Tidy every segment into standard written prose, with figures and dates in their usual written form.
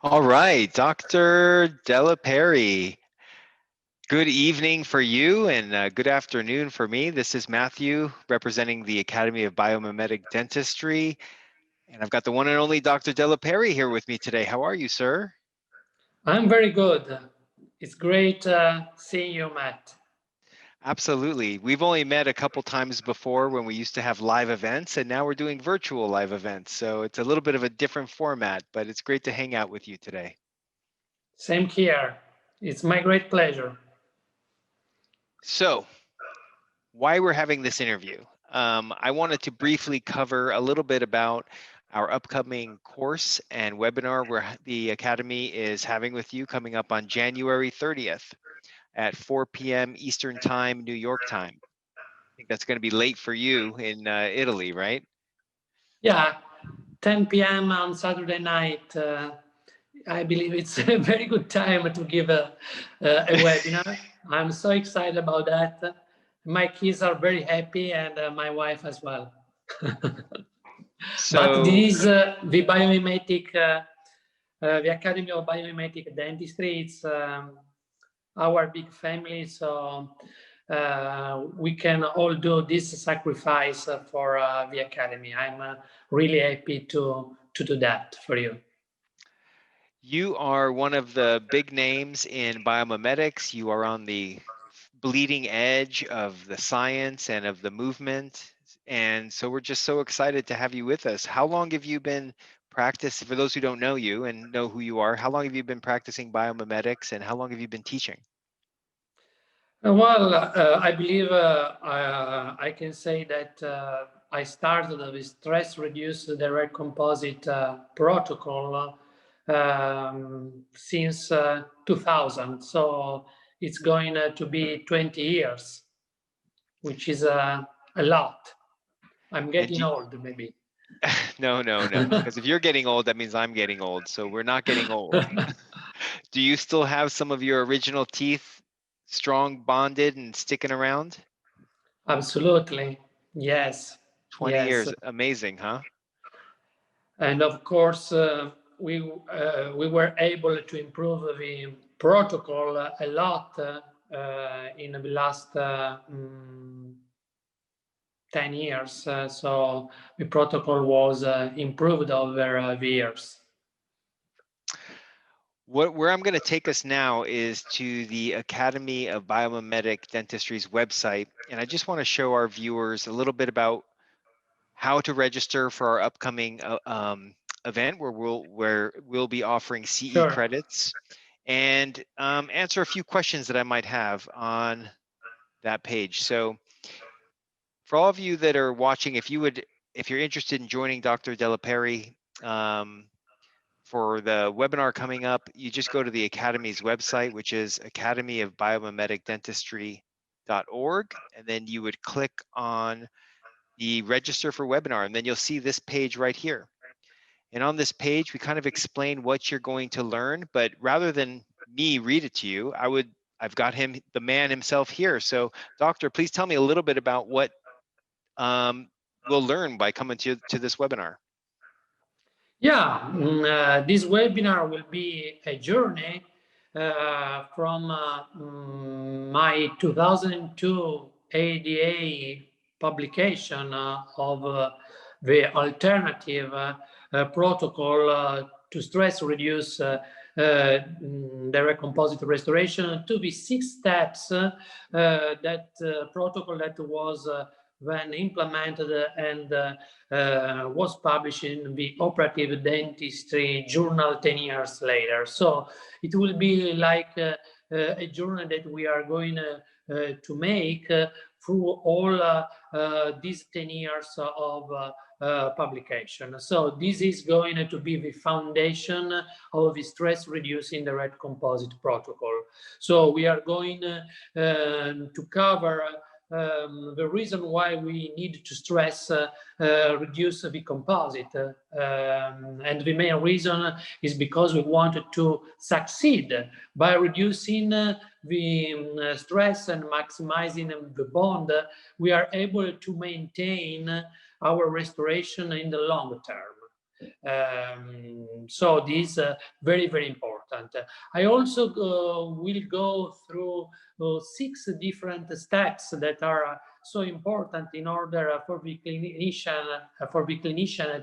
All right, Dr. Deliperi. Good evening for you and good afternoon for me. This is Matthew representing the Academy of Biomimetic Dentistry. And I've got the one and only Dr. Deliperi here with me today. How are you, sir? I'm very good. It's great seeing you, Matt. Absolutely. We've only met a couple times before when we used to have live events, and now we're doing virtual live events. So it's a little bit of a different format, but it's great to hang out with you today. Same here. It's my great pleasure. So, why we're having this interview. I wanted to briefly cover a little bit about our upcoming course and webinar where the Academy is having with you coming up on January 30th at 4 p.m. Eastern Time, New York time. I think that's going to be late for you in Italy, right? Yeah, 10 p.m. on Saturday night. I believe it's a very good time to give a webinar. I'm so excited about that. My kids are very happy and my wife as well. But this the biomimetic, the Academy of Biomimetic Dentistry. It's our big family, so we can all do this sacrifice for the Academy. I'm really happy to do that for you. You are one of the big names in biomimetics. You are on the bleeding edge of the science and of the movement. And so we're just so excited to have you with us. How long have you been practicing, for those who don't know you and know who you are, how long have you been practicing biomimetics and how long have you been teaching? Well, I believe I can say that I started with stress-reduced direct composite protocol since 2000. So it's going to be 20 years, which is a lot. I'm getting old, maybe. No, because if you're getting old, that means I'm getting old. So we're not getting old. Do you still have some of your original teeth strong bonded and sticking around? Absolutely. Yes. 20 Yes. years. Amazing, huh? And of course, we were able to improve the protocol a lot in the last 10 years. So the protocol was improved over the years. Where I'm going to take us now is to the Academy of Biomimetic Dentistry's website. And I just want to show our viewers a little bit about how to register for our upcoming event where we'll be offering CE credits and answer a few questions that I might have on that page. So for all of you that are watching, if you're interested in joining Dr. Deliperi for the webinar coming up, you just go to the Academy's website, which is academyofbiomimeticdentistry.org, and then you would click on the register for webinar, and then you'll see this page right here. And on this page, we kind of explain what you're going to learn, but rather than me read it to you, I've got the man himself here. So doctor, please tell me a little bit about what we'll learn by coming to this webinar. Yeah, this webinar will be a journey from my 2002 ADA publication of the alternative protocol to stress-reduce direct composite restoration to the 6 steps that protocol that was when implemented and was published in the Operative Dentistry Journal 10 years later. So it will be like a journey that we are going to make through all these 10 years of publication. So this is going to be the foundation of the stress reducing direct composite protocol. So we are going to cover the reason why we need to stress reduce the composite, and the main reason is because we wanted to succeed by reducing the stress and maximizing the bond. We are able to maintain our restoration in the long term. So this very, very important. I also will go through 6 different steps that are so important in order for the clinician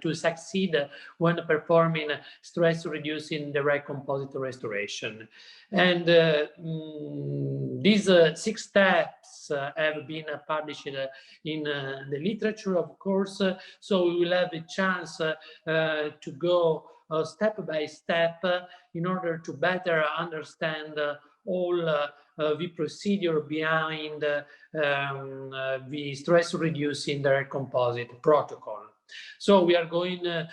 to succeed when performing stress-reducing direct composite restoration. And these 6 steps have been published in the literature, of course, so we will have a chance to go step by step in order to better understand all the procedure behind the stress-reducing direct composite protocol. So we are going to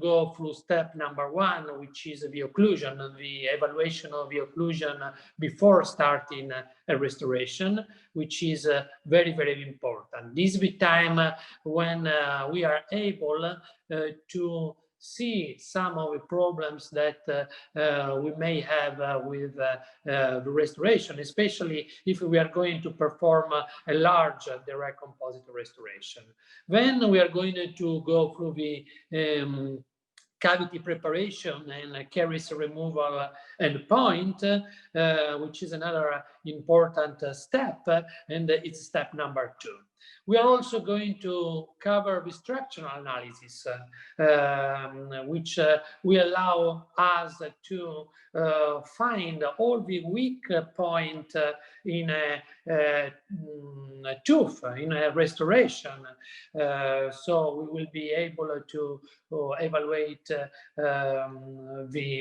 go through step number 1, which is the occlusion, the evaluation of the occlusion before starting a restoration, which is very, very important. This is the time when we are able to see some of the problems that we may have with the restoration, especially if we are going to perform a large direct composite restoration. Then we are going to go through the cavity preparation and caries removal endpoint, which is another important step, and it's step number 2. We are also going to cover the structural analysis, which will allow us to find all the weak point in a tooth, in a restoration. So we will be able to evaluate the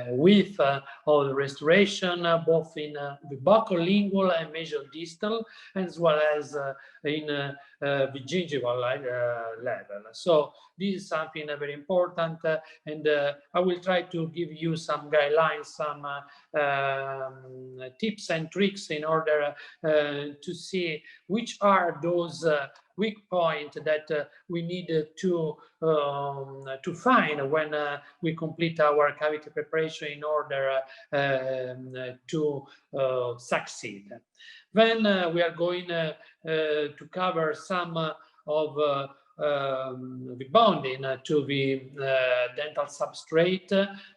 width of the restoration, both in the buccal lingual and mesial distal, as well as in the gingival level. So this is something very important, and I will try to give you some guidelines, some tips and tricks in order to see which are those weak points that we need to find when we complete our cavity preparation in order to succeed. Then we are going to cover some of the bonding to the dental substrate,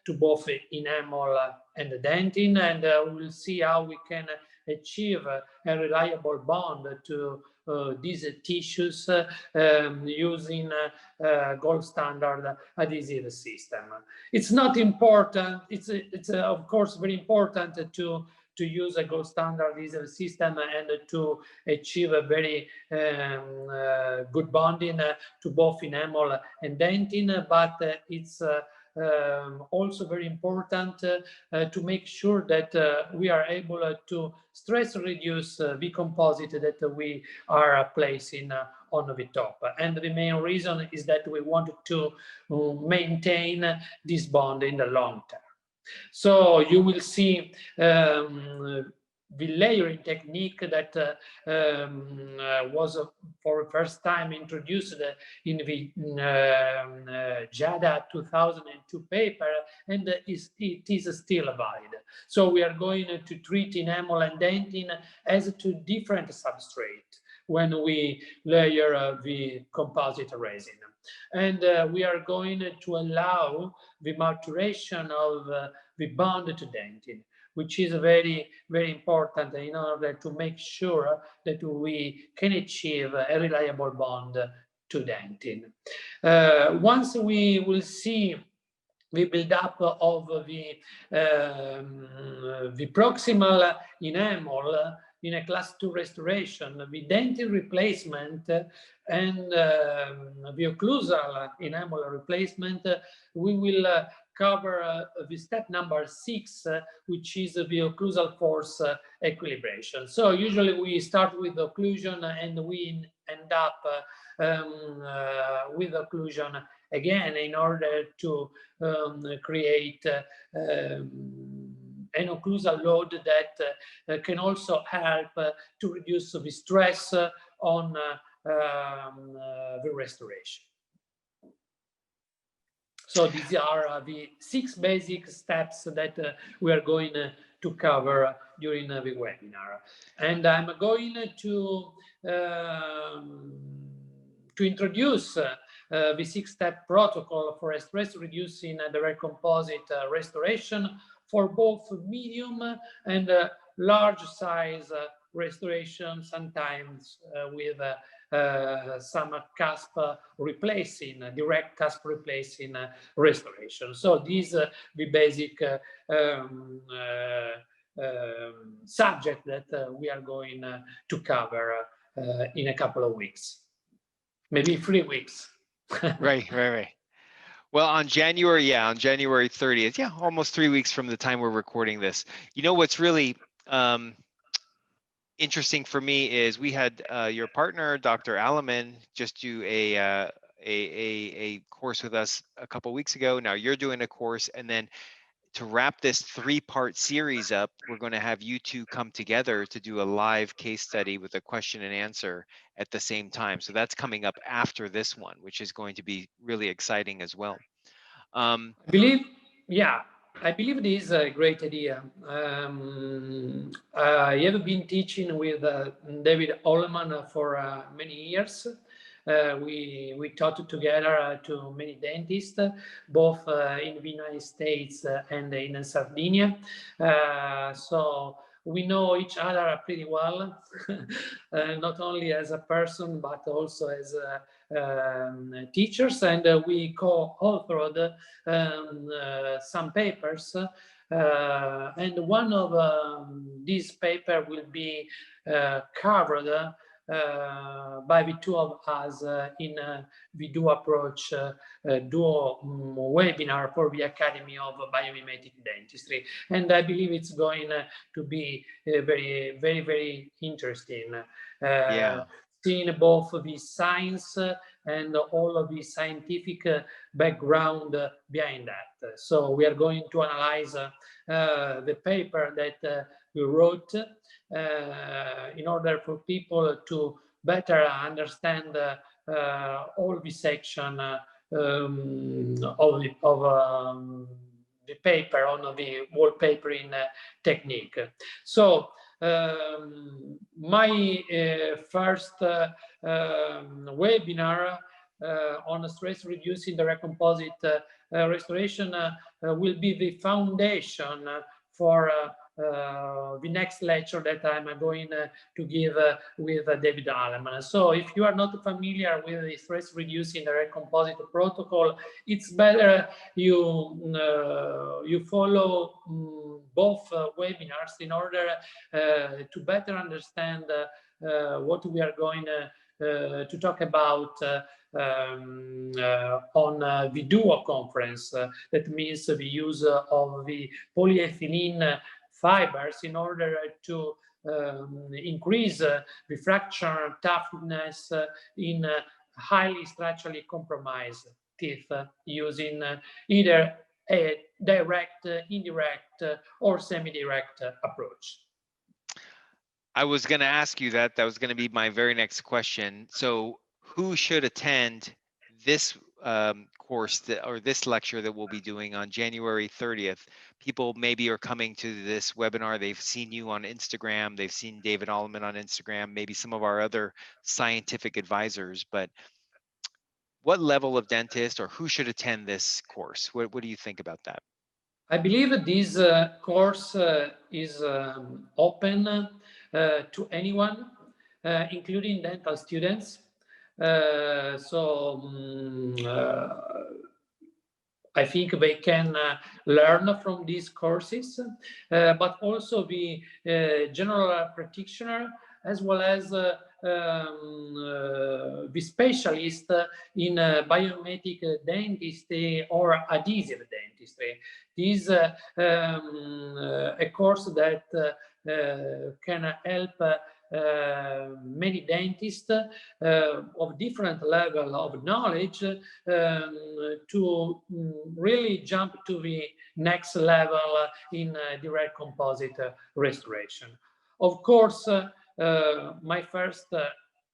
to both enamel and dentin, and we will see how we can achieve a reliable bond to these tissues using gold standard adhesive system. It's not important, it's of course very important to use a gold standard adhesive system and to achieve a very good bonding to both enamel and dentin, but it's also very important to make sure that we are able to stress reduce the composite that we are placing on the top. And the main reason is that we want to maintain this bond in the long term. So you will see the layering technique that was for the first time introduced in the JADA 2002 paper, and it is still valid. So we are going to treat enamel and dentin as 2 different substrates when we layer the composite resin. And we are going to allow the maturation of the bond to dentin, which is very, very important in order to make sure that we can achieve a reliable bond to dentin. Once we will see the build-up of the proximal enamel in a class 2 restoration, the dentin replacement and the occlusal enamel replacement, we will cover the step number 6, which is the occlusal force equilibration. So usually we start with occlusion and we end up with occlusion again in order to create an occlusal load that can also help to reduce the stress on the restoration. So these are the 6 basic steps that we are going to cover during the webinar. And I'm going to introduce the 6-step protocol for a stress-reducing direct composite restoration for both medium and large size restoration, sometimes with some cusp replacing, direct cusp replacing restoration. So these the basic subject that we are going to cover in a couple of weeks, maybe 3 weeks. Right. Well, on January 30th, yeah, almost 3 weeks from the time we're recording this. You know what's really interesting for me is we had your partner, Dr. Alleman, just do a course with us a couple weeks ago. Now you're doing a course, and then to wrap this 3-part series up, we're going to have you two come together to do a live case study with a question and answer at the same time. So that's coming up after this one, which is going to be really exciting as well. I believe it is a great idea. I have been teaching with David Alleman for many years. We taught together to many dentists, both in the United States and in Sardinia. So we know each other pretty well, not only as a person, but also as teachers. And we co-authored some papers. And one of these papers will be covered by the two of us in the dual approach dual webinar for the Academy of Biomimetic Dentistry. And I believe it's going to be very interesting. Seeing both the science and all of the scientific background behind that. So we are going to analyze the paper that we wrote in order for people to better understand all the section of the paper on the wallpapering technique. So my first webinar on stress reducing direct composite restoration will be the foundation for the next lecture that I'm going to give with David Alleman. So if you are not familiar with the stress reducing direct composite protocol, it's better you follow both webinars in order to better understand what we are going to talk about on the duo conference. That means the use of the polyethylene fibers in order to increase the fracture toughness in highly structurally compromised teeth using either a direct, indirect, or semi-direct approach. I was going to ask you that. That was going to be my very next question. So who should attend this course or this lecture that we'll be doing on January 30th? People maybe are coming to this webinar. They've seen you on Instagram. They've seen David Alleman on Instagram, maybe some of our other scientific advisors. But what level of dentist or who should attend this course? What do you think about that? I believe this course is open to anyone, including dental students. I think they can learn from these courses, but also the general practitioner, as well as the specialist in biomimetic dentistry or adhesive dentistry. This is a course that can help many dentists of different level of knowledge to really jump to the next level in direct composite restoration. Of course, my first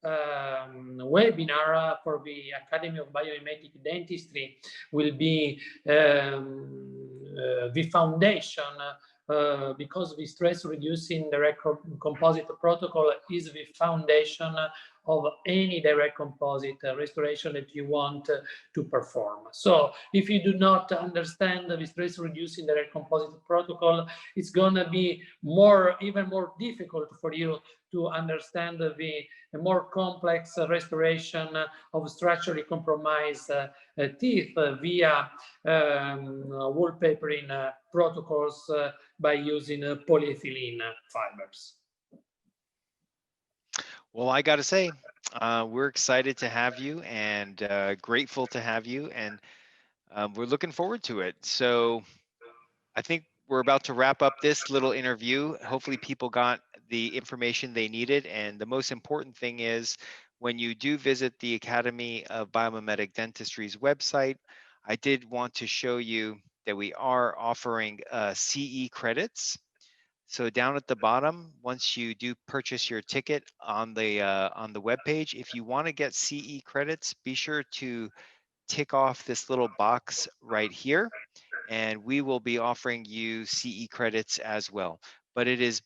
webinar for the Academy of Biomimetic Dentistry will be the foundation because the stress reducing direct composite protocol is the foundation of any direct composite restoration that you want to perform. So if you do not understand the stress reducing direct composite protocol, it's going to be even more difficult for you to understand the more complex restoration of structurally compromised teeth via wallpapering protocols by using polyethylene fibers. Well, I got to say, we're excited to have you and grateful to have you, and we're looking forward to it. So I think we're about to wrap up this little interview. Hopefully people got the information they needed. And the most important thing is when you do visit the Academy of Biomimetic Dentistry's website, I did want to show you that we are offering CE credits. So down at the bottom, once you do purchase your ticket on the webpage, if you want to get CE credits, be sure to tick off this little box right here, and we will be offering you CE credits as well. But it is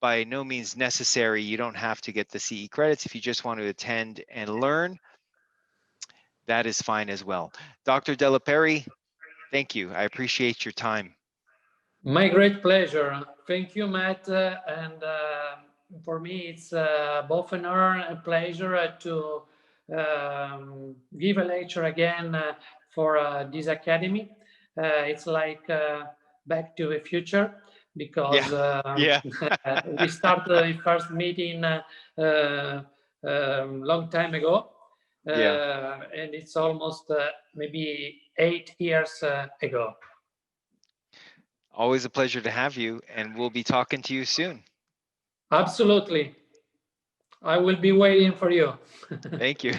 by no means necessary. You don't have to get the CE credits. If you just want to attend and learn, that is fine as well. Dr. Deliperi, thank you. I appreciate your time. My great pleasure. Thank you, Matt. And for me, it's both an honor and pleasure to give a lecture again for this academy. It's like Back to the Future, because Yeah. we started the first meeting long time ago. And it's almost maybe 8 years ago. Always a pleasure to have you, and we'll be talking to you soon. Absolutely. I will be waiting for you. Thank you.